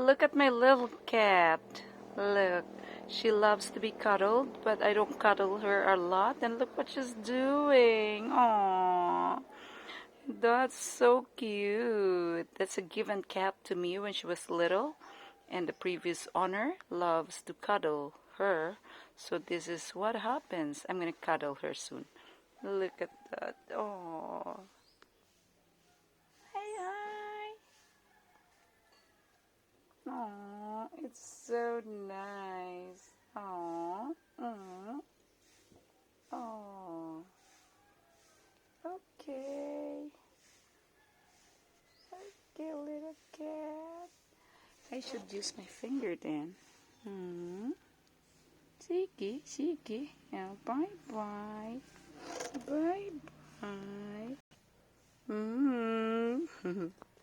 Look at my little cat. Look, she loves to be cuddled, but I don't cuddle her a lot. And look what she's doing. Aww. That's so cute. That's a given cat to me when she was little. And the previous owner loves to cuddle her. So this is what happens. I'm going to cuddle her soon. Look at that. Oh. Hey, hi. Oh, it's so nice. Oh. Oh. Okay. Okay, little cat. I should use my finger then. Sige, sige. Yeah, bye-bye. Bye-bye.